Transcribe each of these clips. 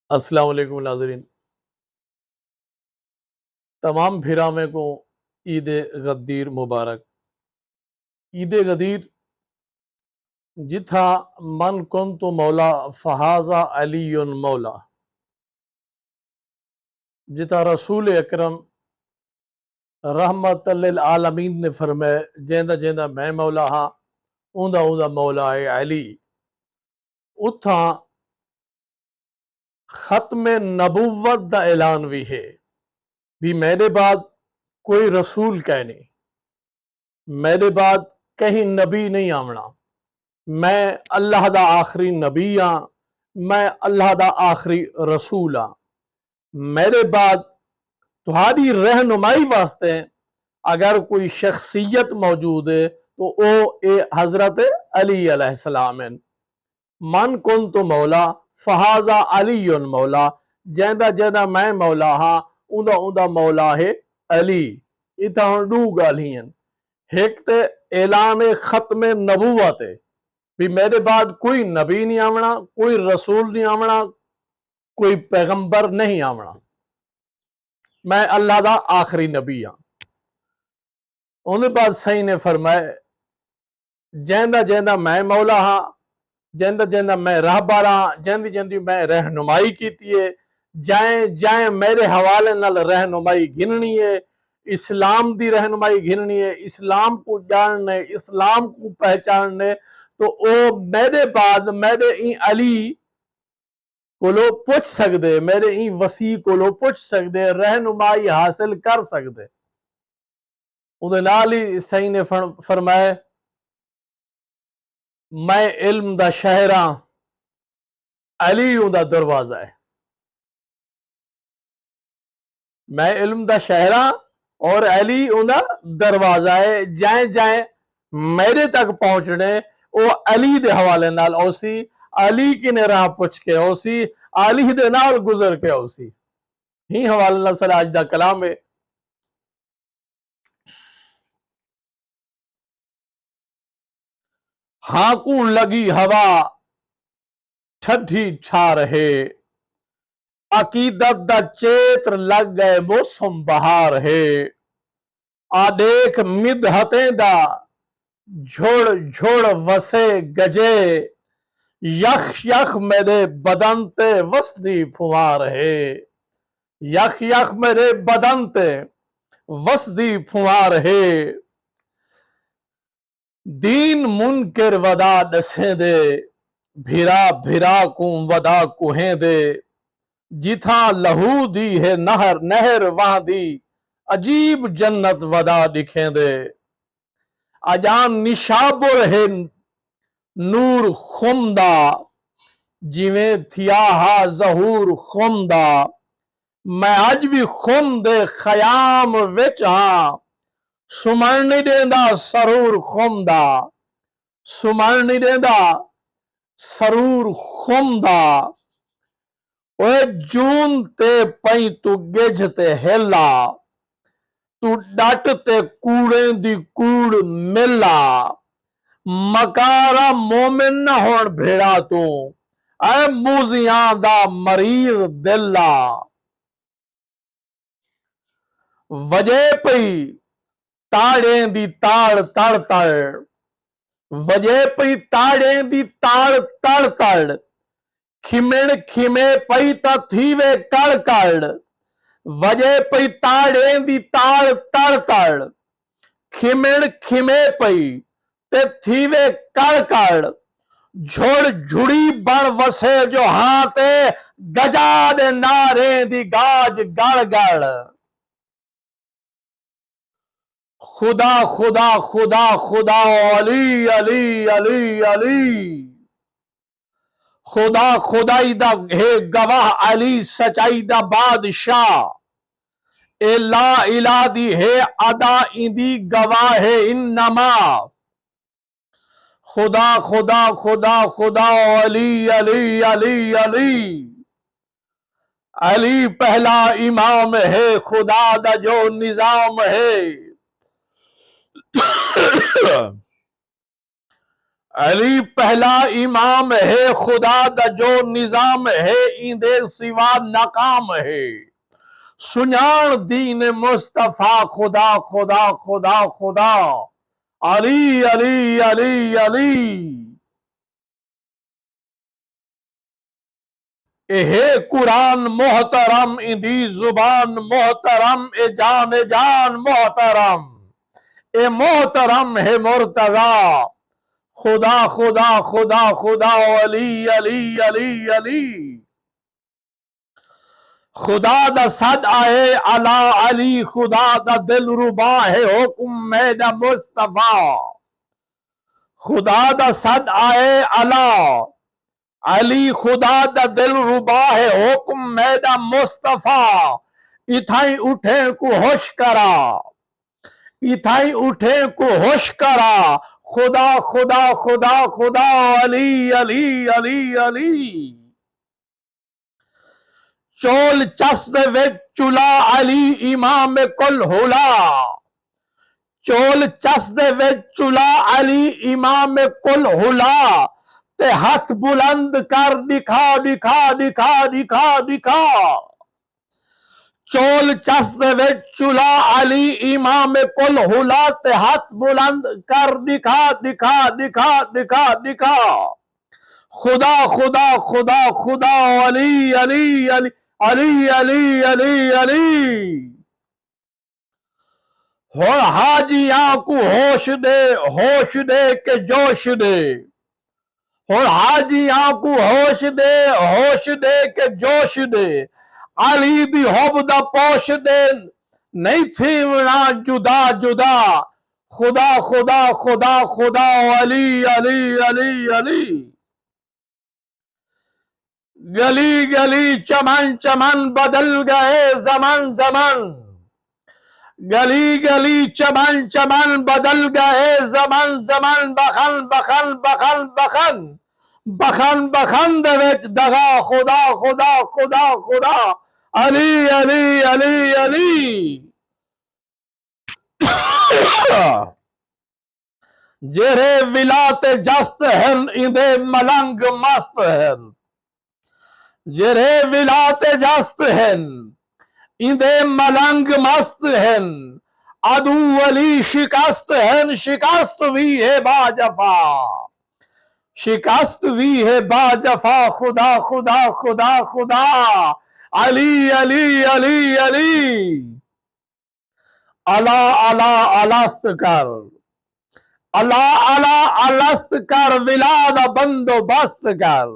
السلام علیکم ناظرین، تمام بھیرامے کو عید غدیر مبارک۔ عید غدیر جتھا من کنت مولا فہذا علی مولا، جتا رسول اکرم رحمت للعالمین نے فرمائے جیندہ جیندہ میں مولا ہاں اوندا اوندا مولا ہے علی۔ اتھا ختم نبوت دا اعلان بھی ہے بھی میرے بعد کوئی رسول کہنے، میرے بعد کہیں نبی نہیں آمنا، میں اللہ دا آخری نبی ہاں، میں اللہ دا آخری رسول ہاں۔ میرے بعد تہاڈی رہنمائی واسطے اگر کوئی شخصیت موجود ہے تو او اے حضرت علی علیہ السلام ہیں۔ من کن تو مولا فہذا علی مولا، جیندہ جیندہ میں مولا ہاں اوندا اوندا مولا ہے علی۔ اتھا دو گالی ہیں، ایک تے اعلان ختم نبوت ہے بھی میرے بعد کوئی نبی نہیں آمنا، کوئی رسول نہیں آمنا، کوئی پیغمبر نہیں آمنا، میں اللہ دا آخری نبی ہاں۔ انہیں بعد صحیح نے فرمائے جیندہ جیندہ میں مولا ہاں، جیندہ جیندہ میں راہبر ہاں، جیندی جیندی میں رہنمائی کیتی ہے، جائیں جائیں میرے حوالے نال رہنمائی گھننی ہے، اسلام دی رہنمائی گھننی ہے، اسلام کو جاننے، اسلام کو پہچاننے، تو او میرے بعد میرے این علی کولو پوچھ سکدے، میرے این وسیع کولو پوچھ سکدے، رہنمائی حاصل کر سکدے۔ اودے نال ہی صحیح نے فرمائے میں علم دا شہر ہاں، علی دا دروازہ ہے۔ میں علم دا شہر ہاں اور علی دا دروازہ ہے، جائیں جائیں میرے تک پہنچنے او علی دے حوالے نال اوسی، علی کی نے راہ پوچھ کے اوسی، علی دے نال گزر کے اوسی۔ ہی حوالے نال سارا اج دا کلام ہے۔ ہاں کو لگی ہوا ٹھڈی چھا رہے، عقیدت دا چیتر لگ گئے موسم بہار ہے، آ دیکھ مدحتیں دا جھوڑ جھوڑ وسے گجے، یخ یخ میرے بدن تے وسدی پھوار ہے، یخ یخ میرے بدن تے وسدی پھوار ہے، دین منکر ودا دسیں دے، بھرا بھرا کو ودا کوہیں دے، جتھاں لہو دی ہے نہر وہاں دی عجیب جنت ودا دکھیں دے، اجان نشابر ہے نور خمدا، جویں تھیا ہا ظہور خمدا، میں اج بھی خم دے خیام وچ ہاں، سمن نہیں دیندا سرور خمدا، سمن نہیں دیندا سرور خمدا، اوے جون تے پئی تو گجھ تے ہلا، تو ڈٹ تے کوڑیں دی کوڑ ملا، مکارا مومن نہ ہون بھیڑا تو، اے موزیاں دا مریض دلا، وجے پئی تاڑیں دی تاڑ تڑ تڑ، وجے پئی تاڑیں دی تاڑ تڑ تڑ، کھمن کھمے پئی تا تھیوے کڑ کڑ، وجے پئی تاڑیں دی تاڑ تڑ تڑ، کھمن کھمے پئی تے تھیوے کڑ کڑ، جھڑ جھڑی بن وسے جو ہاں تے گجا دے ناریں دی گاج گڑ گڑ، خدا خدا خدا خدا علی علی علی علی، خدا خدائی دا ہے گواہ علی سچائی دا بادشاہ، اے لا الہ دی ہے ادا ایندی گواہ ہے انما، خدا خدا خدا خدا علی علی علی علی، علی پہلا امام ہے خدا دا جو نظام ہے، علی پہلا امام ہے خدا دا جو نظام ہے ایندے سوا ناکام ہے سنیان دین مصطفیٰ خدا خدا خدا خدا علی علی علی علی اے قرآن محترم اندی زبان محترم اے جان محترم اے محترم ہے مرتضی خدا خدا خدا خدا علی علی علی علی خدا دا صد آئے علا علی خدا دا دل ربا ہے حکم میدہ مصطفیٰ خدا دا صد آئے علا علی خدا دا دل ربا ہے حکم میدہ مصطفیٰ اتھائی اٹھے کو ہوش کرا اتھائی اٹھے کو ہوش کرا خدا خدا خدا خدا علی علی علی علی چول چس دے وچ چلا علی امام کل ہولا چول چس دے وچ چلا علی امام کل ہولا تے ہاتھ بلند کر دکھا دکھا دکھا دکھا دکھا چول چس دے وچ چلا علی امام کل ہولا تے ہاتھ بلند کر دکھا دکھا دکھا دکھا دکھا خدا خدا خدا خدا علی علی علی علی علی علی علی ہن حاجیاں کو ہوش دے کہ جوش دے ہن حاجیاں کو ہوش دے کہ جوش دے علی دی حب دا پوش دے نہیں تھی ونا جدا جدا خدا خدا خدا خدا علی علی علی علی گلی گلی چمن چمن بدل گئے زمن زمن گلی گلی چمن چمن بدل گئے زمن زمن بخن بخن بخن بخن بخن بخن دے وچ دغا خدا خدا خدا خدا علی علی علی علی جرے ولات جست ہن اندے ملنگ مست ہن جرے ولات جست ہن اندے ملنگ مست ہن عدو علی شکست ہن شکست بھی ہے با جفا شکست بھی ہے با جفا خدا خدا خدا خدا علی علی علی علی الا الا الست کر الا الا الست کر ولاد بندو بست کر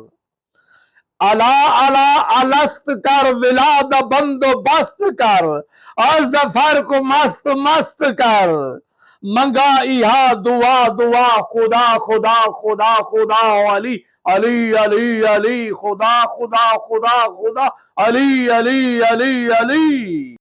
الا الا الست کر ولاد بندو بست کر اور ظفر کو مست مست کر منگا ایہا دعا دعا خدا خدا خدا خدا علی علی علی علی خدا خدا خدا خدا علی علی علی علی